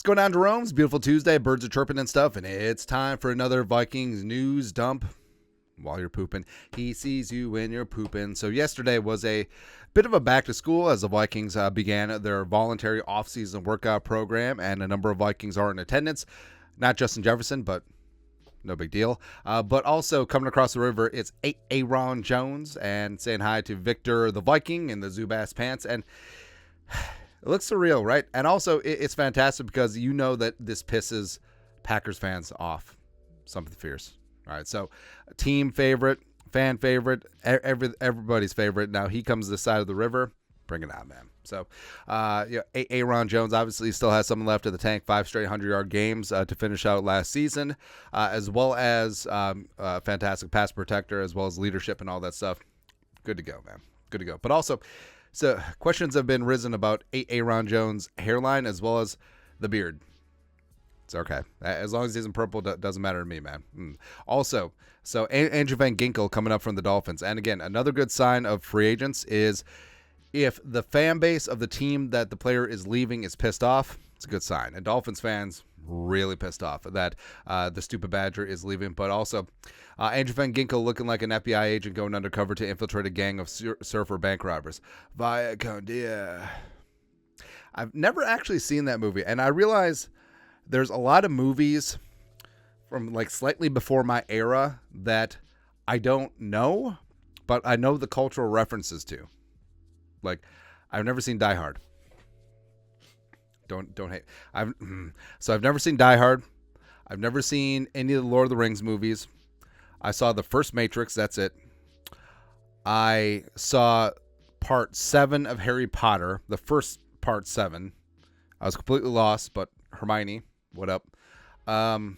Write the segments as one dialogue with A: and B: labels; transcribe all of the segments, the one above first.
A: going on, Jerome? It's beautiful Tuesday. Birds are chirping and stuff, and it's time for another Vikings news dump while you're pooping. He sees you when you're pooping. So yesterday was a bit of a back to school as the Vikings began their voluntary offseason workout program, and a number of Vikings are in attendance. Not Justin Jefferson, but no big deal. But also coming across the river, it's Aaron Jones and saying hi to Victor the Viking in the Zubaz pants. And it looks surreal, right? And also, it's fantastic because you know that this pisses Packers fans off. Something fierce. All right, so team favorite, fan favorite, everybody's favorite. Now he comes to the side of the river. Bring it on, man. So, Aaron Jones obviously still has something left in the tank. 5 straight 100-yard games to finish out last season, as well as fantastic pass protector, as well as leadership and all that stuff. Good to go, man. Good to go. But also, so questions have been risen about Aaron Jones' hairline as well as the beard. It's okay. As long as he isn't purple, doesn't matter to me, man. Also, so Andrew Van Ginkel coming up from the Dolphins. And again, another good sign of free agents is if the fan base of the team that the player is leaving is pissed off, it's a good sign. And Dolphins fans really pissed off that the stupid Badger is leaving. But also, Andrew Van Ginkel looking like an FBI agent going undercover to infiltrate a gang of surfer bank robbers. Via con dia. I've never actually seen that movie. And I realize there's a lot of movies from like slightly before my era that I don't know, but I know the cultural references to. Like, I've never seen Die Hard. Don't hate. I've never seen Die Hard. I've never seen any of the Lord of the Rings movies. I saw the first Matrix. That's it. I saw part 7 of Harry Potter. The first part 7. I was completely lost, but Hermione, what up? I don't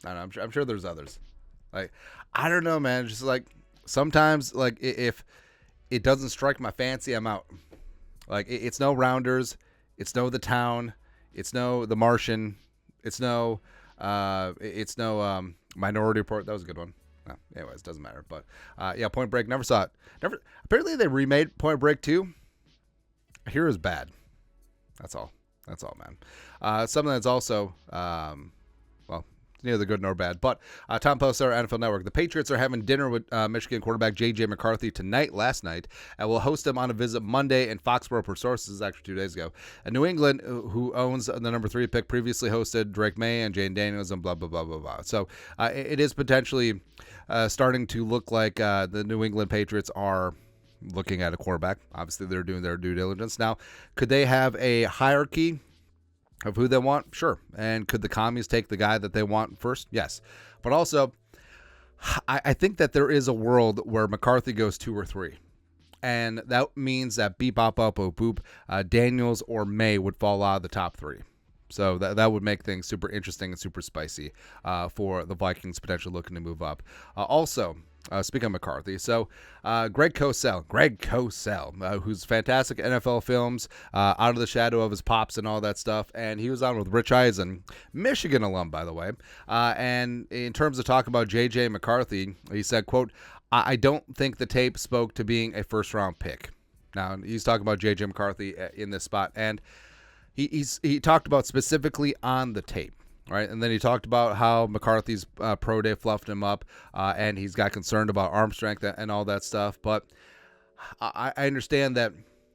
A: know. I'm sure there's others. Like, I don't know, man. Just like sometimes, like if it doesn't strike my fancy, I'm out. Like it's no Rounders. It's no The Town. It's no The Martian. It's no Minority Report. That was a good one. No, anyways, doesn't matter. But Point Break, never saw it. Never. Apparently they remade Point Break 2. I hear it was bad. That's all, man. Something that's also neither good nor bad. But Tom Pelissero, NFL Network. The Patriots are having dinner with Michigan quarterback J.J. McCarthy last night, and will host him on a visit Monday in Foxborough per sources, actually 2 days ago. And New England, who owns the number 3 pick, previously hosted Drake May and Jane Daniels and blah, blah, blah, blah, blah. So it is potentially starting to look like the New England Patriots are looking at a quarterback. Obviously, they're doing their due diligence. Now, could they have a hierarchy of who they want? Sure. And could the commies take the guy that they want first? Yes. But also, I think that there is a world where McCarthy goes 2 or 3. And that means that beep, bop, bop, oh, boop, Daniels or May would fall out of the top 3. So that would make things super interesting and super spicy for the Vikings potentially looking to move up. Also, speaking of McCarthy, so Greg Cosell, who's fantastic NFL films, Out of the Shadow of His Pops and all that stuff, and he was on with Rich Eisen, Michigan alum, by the way, and in terms of talking about J.J. McCarthy, he said, quote, I don't think the tape spoke to being a first-round pick. Now, he's talking about J.J. McCarthy in this spot, and he talked about specifically on the tape. Right, and then he talked about how McCarthy's pro day fluffed him up, and he's got concerned about arm strength and all that stuff. But I understand that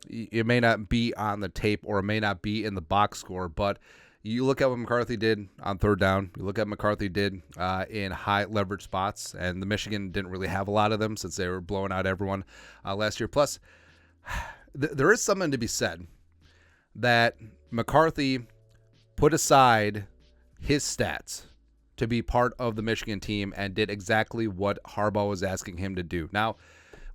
A: it may not be on the tape or it may not be in the box score, but you look at what McCarthy did on third down. You look at what McCarthy did in high leverage spots, and the Michigan didn't really have a lot of them since they were blowing out everyone last year. Plus, there is something to be said that McCarthy put aside his stats to be part of the Michigan team and did exactly what Harbaugh was asking him to do. Now,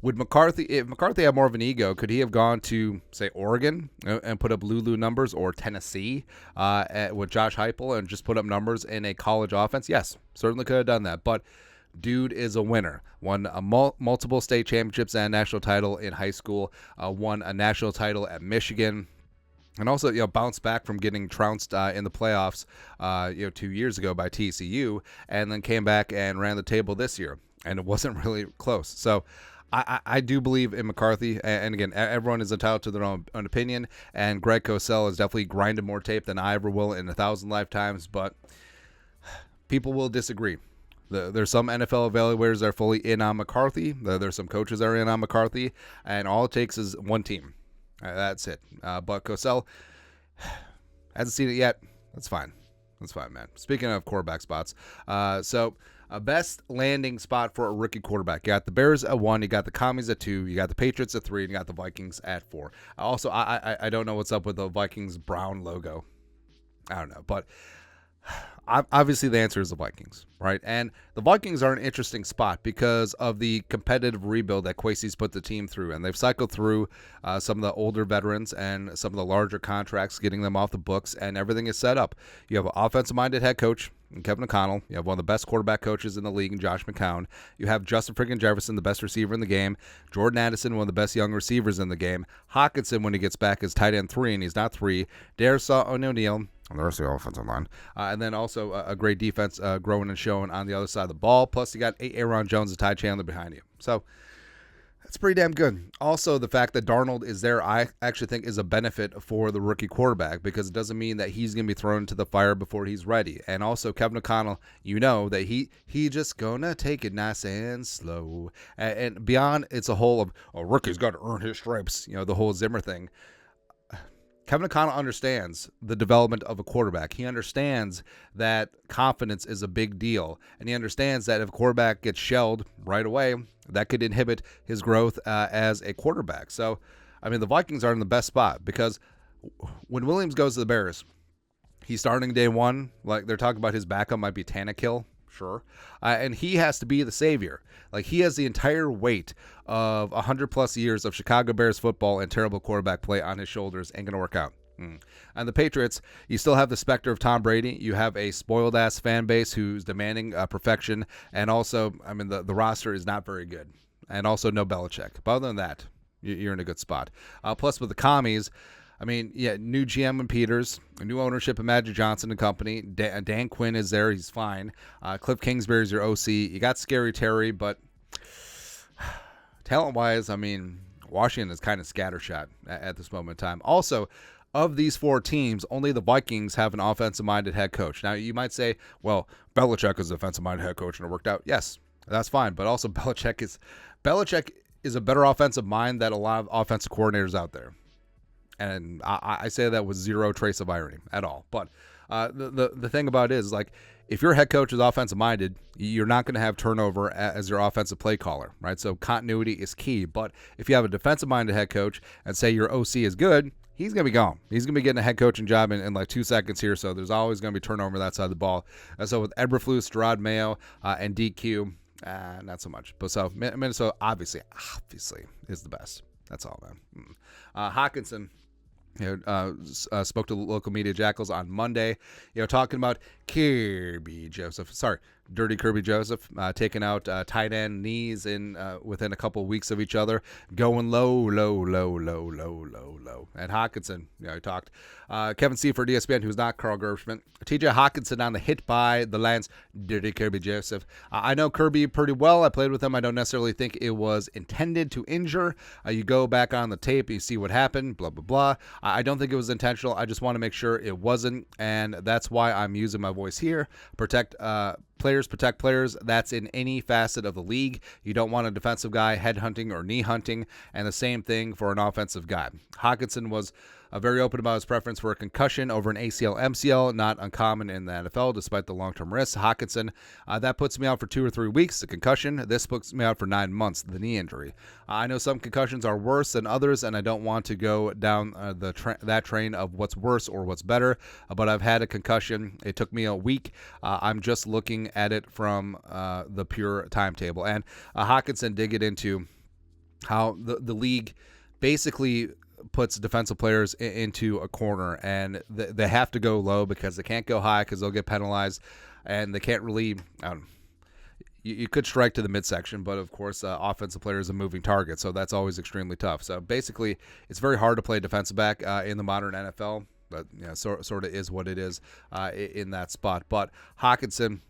A: if McCarthy had more of an ego, could he have gone to, say, Oregon and put up Lulu numbers, or Tennessee with Josh Heupel and just put up numbers in a college offense? Yes, certainly could have done that. But dude is a winner. Won multiple state championships and a national title in high school. Won a national title at Michigan. And also, bounced back from getting trounced in the playoffs, 2 years ago by TCU, and then came back and ran the table this year, and it wasn't really close. So, I do believe in McCarthy, and again, everyone is entitled to their own opinion, and Greg Cosell has definitely grinded more tape than I ever will in 1,000 lifetimes, but people will disagree. There's some NFL evaluators that are fully in on McCarthy. There's some coaches that are in on McCarthy, and all it takes is one team. That's it. But Cosell hasn't seen it yet. That's fine. That's fine, man. Speaking of quarterback spots, so a best landing spot for a rookie quarterback. You got the Bears at 1, you got the Commies at 2, you got the Patriots at 3, and you got the Vikings at 4. Also, I don't know what's up with the Vikings brown logo. I don't know, but obviously the answer is the Vikings, right? And the Vikings are an interesting spot because of the competitive rebuild that Kwesi's put the team through, and they've cycled through some of the older veterans and some of the larger contracts, getting them off the books, and everything is set up. You have an offensive-minded head coach in Kevin O'Connell. You have one of the best quarterback coaches in the league in Josh McCown. You have Justin freaking Jefferson, the best receiver in the game. Jordan Addison, one of the best young receivers in the game. Hockinson, when he gets back, is tight end 3, and he's not 3. Darisaw O'Neal on the rest of the offensive line. And then also a great defense growing and showing on the other side of the ball. Plus, you got Aaron Jones and Ty Chandler behind you. So that's pretty damn good. Also, the fact that Darnold is there, I actually think is a benefit for the rookie quarterback because it doesn't mean that he's going to be thrown into the fire before he's ready. And also, Kevin O'Connell, you know that he just going to take it nice and slow. And beyond, it's a whole of, a rookie's got to earn his stripes, the whole Zimmer thing. Kevin O'Connell understands the development of a quarterback. He understands that confidence is a big deal, and he understands that if a quarterback gets shelled right away, that could inhibit his growth as a quarterback. So, I mean, the Vikings are in the best spot because when Williams goes to the Bears, he's starting day one. Like, they're talking about his backup might be Tannehill. Sure. And he has to be the savior. Like, he has the entire weight of 100-plus years of Chicago Bears football and terrible quarterback play on his shoulders. Ain't going to work out. And the Patriots, you still have the specter of Tom Brady. You have a spoiled-ass fan base who's demanding perfection. And also, I mean, the roster is not very good. And also no Belichick. But other than that, you're in a good spot. Plus, with the Commies, I mean, yeah, new GM and Peters, a new ownership of Magic Johnson and company. Dan Quinn is there. He's fine. Cliff Kingsbury's your OC. You got Scary Terry, but talent-wise, I mean, Washington is kind of scattershot at this moment in time. Also, of these 4 teams, only the Vikings have an offensive-minded head coach. Now, you might say, well, Belichick is an offensive-minded head coach and it worked out. Yes, that's fine. But also, Belichick is a better offensive mind than a lot of offensive coordinators out there. And I say that with zero trace of irony at all. But the thing about it is, like, if your head coach is offensive-minded, you're not going to have turnover as your offensive play caller, right? So continuity is key. But if you have a defensive-minded head coach and say your OC is good, he's going to be gone. He's going to be getting a head coaching job in like 2 seconds here. So there's always going to be turnover on that side of the ball. And so with Eberflus, Gerard Mayo, and DQ, not so much. But so Minnesota obviously is the best. That's all, man. Hockinson spoke to the local media Jackals on Monday, talking about Dirty Kirby Joseph, taking out tight end knees in within a couple of weeks of each other, going low. And Hockinson, he talked. Kevin Seifert, ESPN, who's not Carl Gershman. TJ Hockinson on the hit by the Lions. Dirty Kirby Joseph. I know Kirby pretty well. I played with him. I don't necessarily think it was intended to injure. You go back on the tape, you see what happened, blah, blah, blah. I don't think it was intentional. I just want to make sure it wasn't, and that's why I'm using my voice here. Protect players. That's in any facet of the league. You don't want a defensive guy headhunting or knee hunting, and the same thing for an offensive guy. Hockinson was very open about his preference for a concussion over an ACL, MCL, not uncommon in the NFL despite the long-term risks. Hockinson, that puts me out for 2 or 3 weeks, the concussion. This puts me out for 9 months, the knee injury. I know some concussions are worse than others, and I don't want to go down that train of what's worse or what's better, but I've had a concussion. It took me a week. I'm just looking at it from the pure timetable. And Hockinson did get into how the league basically puts defensive players into a corner, and they have to go low because they can't go high because they'll get penalized, and they can't really you could strike to the midsection, but of course offensive player is a moving target, so that's always extremely tough. So basically it's very hard to play defensive back in the modern NFL, but sort of is what it is in that spot. But Hockinson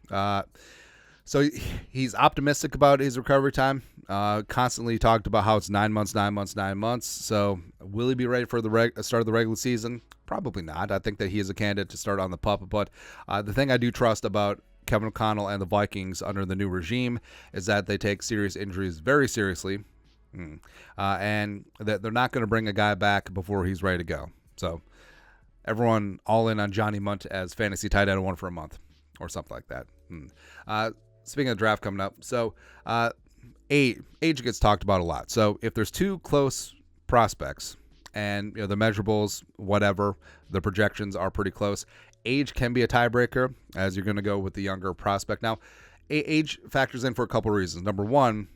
A: So he's optimistic about his recovery time. Constantly talked about how it's 9 months, 9 months, 9 months. So will he be ready for the start of the regular season? Probably not. I think that he is a candidate to start on the pup. But the thing I do trust about Kevin O'Connell and the Vikings under the new regime is that they take serious injuries very seriously, and that they're not going to bring a guy back before he's ready to go. So everyone all in on Johnny Munt as fantasy tight end 1 for a month or something like that. Speaking of the draft coming up, so age gets talked about a lot. So if there's 2 close prospects and the measurables, whatever, the projections are pretty close, age can be a tiebreaker as you're going to go with the younger prospect. Now, age factors in for a couple of reasons. Number one,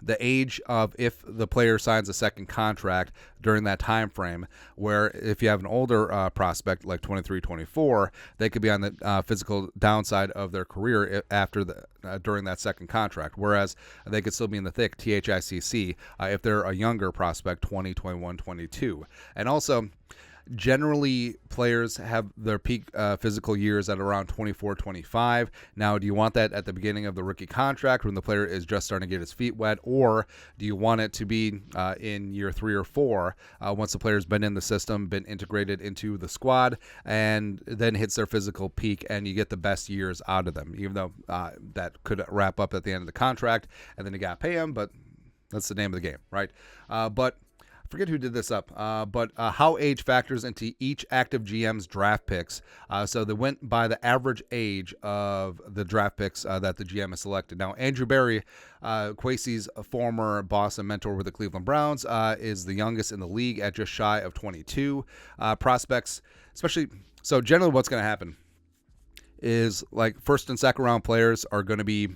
A: the age of if the player signs a second contract during that time frame, where if you have an older prospect like 23, 24, they could be on the physical downside of their career after during that second contract, whereas they could still be in the thick, THICC, if they're a younger prospect, 20, 21, 22. And also, generally, players have their peak physical years at around 24, 25. Now, do you want that at the beginning of the rookie contract when the player is just starting to get his feet wet, or do you want it to be in year 3 or 4 once the player's been in the system, been integrated into the squad, and then hits their physical peak, and you get the best years out of them, even though that could wrap up at the end of the contract, and then you got to pay them, but that's the name of the game, right? But forget who did this up, but how age factors into each active GM's draft picks. So they went by the average age of the draft picks that the GM has selected. Now, Andrew Berry, Kwesi's former boss and mentor with the Cleveland Browns, is the youngest in the league at just shy of 22. Prospects, especially, so generally what's going to happen is like first and second round players are going to be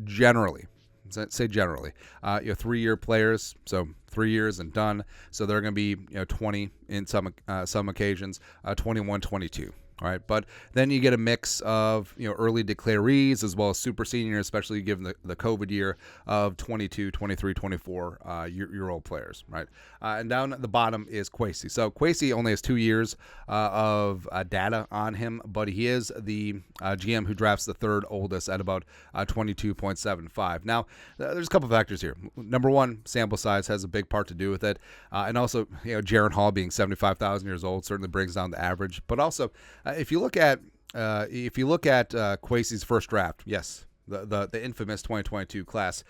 A: generally, 3-year players, so 3 years and done. So they're going to be 20 in some occasions, 21, 22. All right, but then you get a mix of early declarees as well as super seniors, especially given the COVID year of 22, 23, 24 year old players, right? And down at the bottom is Kwesi. So Kwesi only has 2 years of data on him, but he is the GM who drafts the third oldest at about 22.75. Now, there's a couple factors here. Number one, sample size has a big part to do with it, and also Jaron Hall being 75,000 years old certainly brings down the average, but also if you look at Kwesi's first draft, yes, the infamous 2022 class,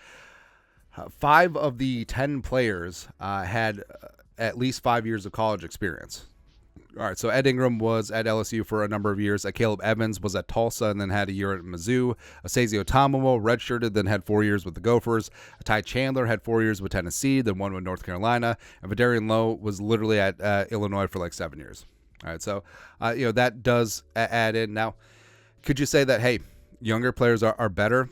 A: 5 of the 10 players had at least 5 years of college experience. All right, so Ed Ingram was at LSU for a number of years. Caleb Evans was at Tulsa and then had a year at Mizzou. Asazio Tomomo redshirted, then had 4 years with the Gophers. Ty Chandler had 4 years with Tennessee, then 1 with North Carolina. And Vidarian Lowe was literally at Illinois for like 7 years. All right, so that does add in. Now, could you say that, hey, younger players are better?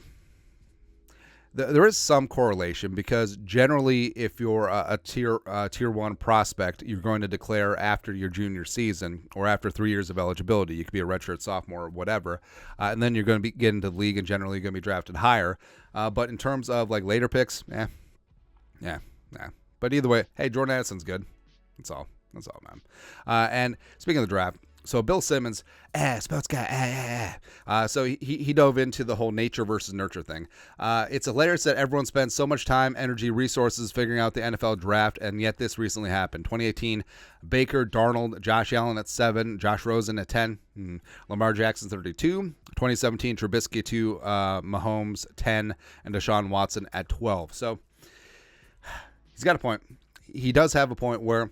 A: There is some correlation because generally if you're a tier 1 prospect, you're going to declare after your junior season or after 3 years of eligibility. You could be a redshirt sophomore or whatever, and then you're going to get into the league and generally you're going to be drafted higher. But in terms of like later picks, nah. But either way, hey, Jordan Addison's good. That's all, man. And speaking of the draft, so Bill Simmons, sports guy, so he dove into the whole nature versus nurture thing. It's hilarious that everyone spends so much time, energy, resources figuring out the NFL draft, and yet this recently happened. 2018, Baker, Darnold, Josh Allen at 7, Josh Rosen at 10, Lamar Jackson 32. 2017, Trubisky to Mahomes 10, and Deshaun Watson at 12. So he's got a point. He does have a point where,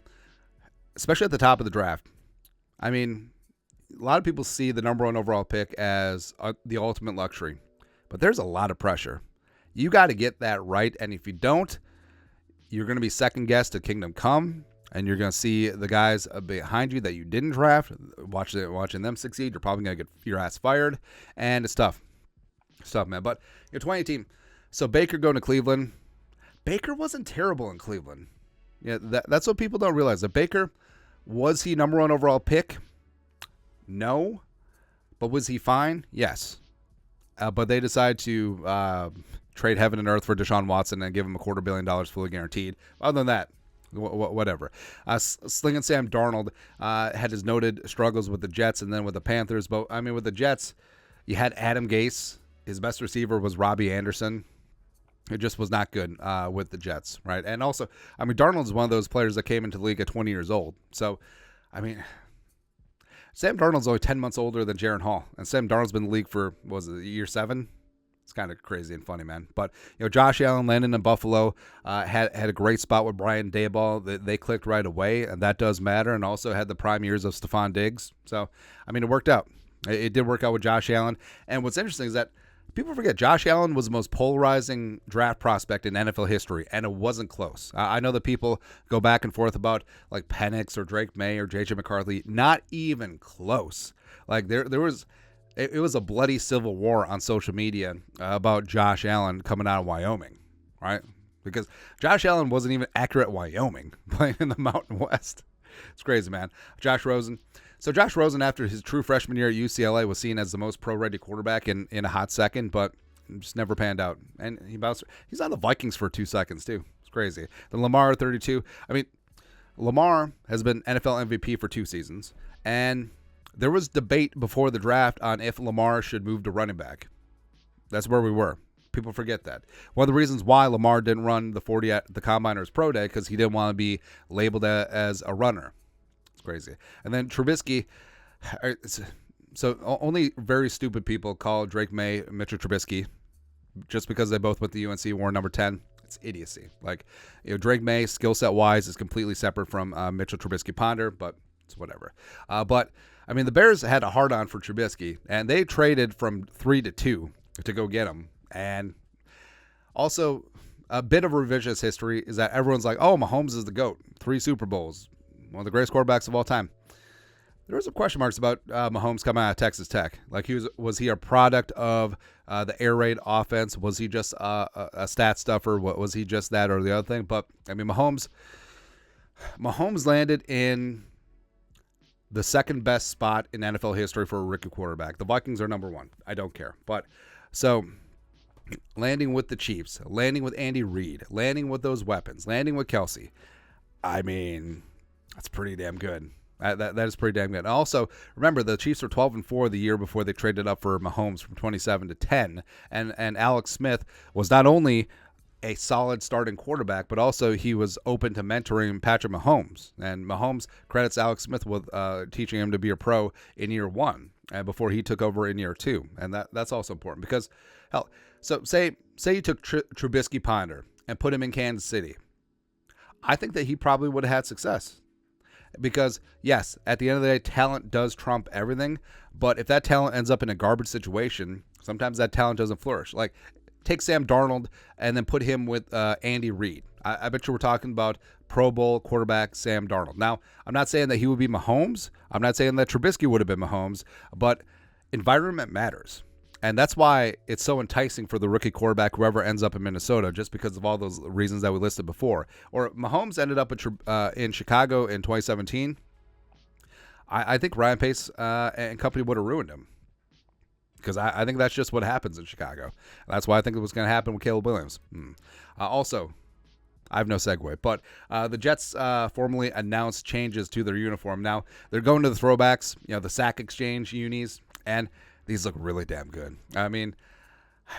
A: especially at the top of the draft, I mean, a lot of people see the number 1 overall pick as the ultimate luxury, but there's a lot of pressure. You got to get that right, and if you don't, you're going to be second guessed to Kingdom Come, and you're going to see the guys behind you that you didn't draft, watching them succeed. You're probably going to get your ass fired, and it's tough. It's tough, man. But 2018, so Baker going to Cleveland. Baker wasn't terrible in Cleveland. Yeah, that's what people don't realize. That Baker, was he number 1 overall pick? No. But was he fine? Yes. But they decided to trade heaven and earth for Deshaun Watson and give him $250 million fully guaranteed. Other than that, whatever. Slinging Sam Darnold had his noted struggles with the Jets and then with the Panthers. But, I mean, with the Jets, you had Adam Gase his best receiver was Robbie Anderson. It just was not good with the Jets, right? And also, I mean, Darnold's one of those players that came into the league at 20 years old. So, I mean, Sam Darnold's only 10 months older than Jaron Hall. And Sam Darnold's been in the league for, what was it, year 7? It's kind of crazy and funny, man. But, Josh Allen landing in Buffalo, had a great spot with Brian Daboll. They clicked right away, and that does matter. And also had the prime years of Stephon Diggs. So, I mean, it worked out. It did work out with Josh Allen. And what's interesting is that people forget Josh Allen was the most polarizing draft prospect in NFL history, and it wasn't close. I know that people go back and forth about like Penix or Drake May or JJ McCarthy. Not even close. Like there was, it was a bloody civil war on social media about Josh Allen coming out of Wyoming, right? Because Josh Allen wasn't even accurate at Wyoming, playing in the Mountain West. It's crazy, man. Josh Rosen. So Josh Rosen, after his true freshman year at UCLA, was seen as the most pro-ready quarterback in a hot second, but just never panned out. And he's on the Vikings for 2 seconds, too. It's crazy. Then Lamar, 32. I mean, Lamar has been NFL MVP for 2 seasons, and there was debate before the draft on if Lamar should move to running back. That's where we were. People forget that. One of the reasons why Lamar didn't run the 40 at the Combine or his pro day, because he didn't want to be labeled as a runner. Crazy. And then Trubisky, so only very stupid people call Drake May Mitchell Trubisky just because they both went to UNC, wore number 10. It's idiocy. Like, Drake May, skill set wise, is completely separate from Mitchell Trubisky Ponder, but it's whatever. But I mean, the Bears had a hard on for Trubisky, and they traded from 3 to 2 to go get him. And also, a bit of revisionist history is that everyone's like, "Oh, Mahomes is the GOAT, 3 Super Bowls. One of the greatest quarterbacks of all time." There was some question marks about Mahomes coming out of Texas Tech. Like, was he a product of the air raid offense? Was he just a stat stuffer? Was he just that or the other thing? But I mean, Mahomes landed in the second best spot in NFL history for a rookie quarterback. The Vikings are number 1. I don't care. But so landing with the Chiefs, landing with Andy Reid, landing with those weapons, landing with Kelsey. I mean, that's pretty damn good. That is pretty damn good. And also, remember, the Chiefs were 12-4 the year before they traded up for Mahomes from 27 to 10. And Alex Smith was not only a solid starting quarterback, but also he was open to mentoring Patrick Mahomes. And Mahomes credits Alex Smith with teaching him to be a pro in year 1 before he took over in year 2. And that's also important because, hell, so say you took Trubisky Ponder and put him in Kansas City. I think that he probably would have had success. Because, yes, at the end of the day, talent does trump everything. But if that talent ends up in a garbage situation, sometimes that talent doesn't flourish. Like, take Sam Darnold and then put him with Andy Reid. I bet you we're talking about Pro Bowl quarterback Sam Darnold. Now, I'm not saying that he would be Mahomes. I'm not saying that Trubisky would have been Mahomes. But environment matters. And that's why it's so enticing for the rookie quarterback, whoever ends up in Minnesota, just because of all those reasons that we listed before. Or Mahomes ended up in Chicago in 2017. I think Ryan Pace and company would have ruined him. Because I think that's just what happens in Chicago. That's why I think it was going to happen with Caleb Williams. Also, I have no segue, but the Jets formally announced changes to their uniform. Now, they're going to the throwbacks, the sack exchange unis, and these look really damn good. I mean,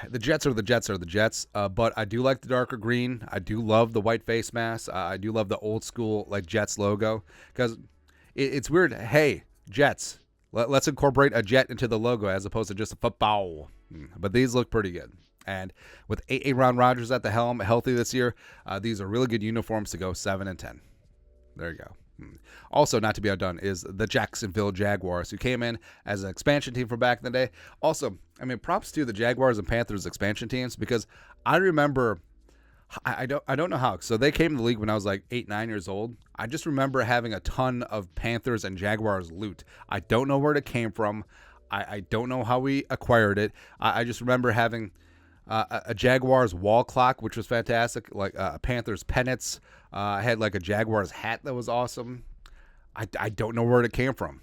A: the Jets are the Jets, but I do like the darker green. I do love the white face mask. I do love the old school like Jets logo because it's weird. Hey, Jets, let's incorporate a jet into the logo as opposed to just a football. But these look pretty good. And with Aaron Rodgers at the helm, healthy this year, these are really good uniforms to go 7-10. There you go. Also, not to be outdone, is the Jacksonville Jaguars, who came in as an expansion team from back in the day. Also, I mean, props to the Jaguars and Panthers expansion teams because I remember, I don't know how. So they came to the league when I was like 8-9 years old. I just remember having a ton of Panthers and Jaguars loot. I don't know where it came from. I don't know how we acquired it. I just remember having a Jaguars wall clock, which was fantastic, like Panthers pennants. I had like a Jaguars hat that was awesome. I don't know where it came from,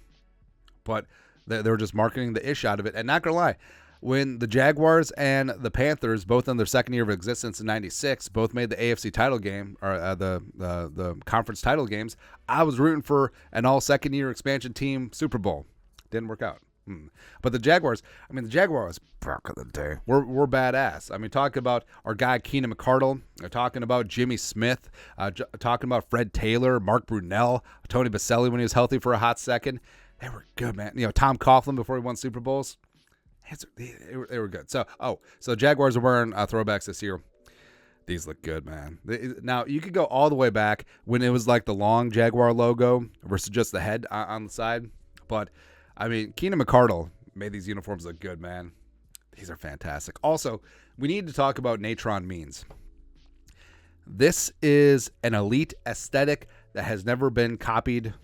A: but they were just marketing the ish out of it. And not gonna lie, when the Jaguars and the Panthers, both in their second year of existence in '96, both made the AFC title game or the conference title games, I was rooting for an all second year expansion team Super Bowl. Didn't work out. But the Jaguars, I mean, the Jaguars back of the day, we're badass. I mean, talking about our guy Keenan McCardle, talking about Jimmy Smith, talking about Fred Taylor, Mark Brunell, Tony Baselli when he was healthy for a hot second. They were good, man. You know, Tom Coughlin before he won Super Bowls. They were good. So Jaguars are wearing throwbacks this year. These look good, man. Now, you could go all the way back when it was like the long Jaguar logo versus just the head on the side. But, I mean, Keenan McCardle made these uniforms look good, man. These are fantastic. Also, we need to talk about Natron Means. This is an elite aesthetic that has never been copied.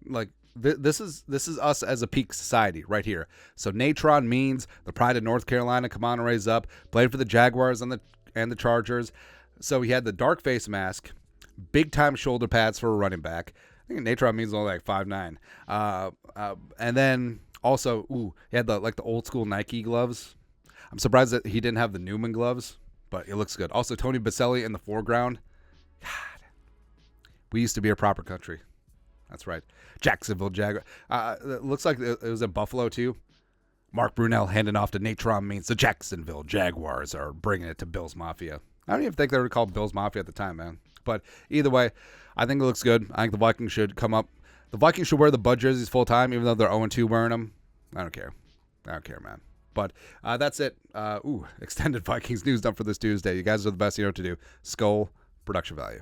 A: Like, this is us as a peak society right here. So Natron Means, the pride of North Carolina, come on and raise up. Played for the Jaguars and the Chargers. So he had the dark face mask, big time shoulder pads for a running back. I think Natron Means only like 5'9". And then also, he had the old school Nike gloves. I'm surprised that he didn't have the Newman gloves, but it looks good. Also, Tony Baselli in the foreground. God, we used to be a proper country. That's right. Jacksonville Jaguars. It looks like it was in Buffalo too. Mark Brunell handing off to Natron Means. The Jacksonville Jaguars are bringing it to Bills Mafia. I don't even think they were called Bills Mafia at the time, man. But either way, I think it looks good. I think the Vikings should come up. The Vikings should wear the Bud jerseys full time, even though they're 0-2 wearing them. I don't care. I don't care, man. But that's it. Extended Vikings news done for this Tuesday. You guys are the best. You know what to do. Skull production value.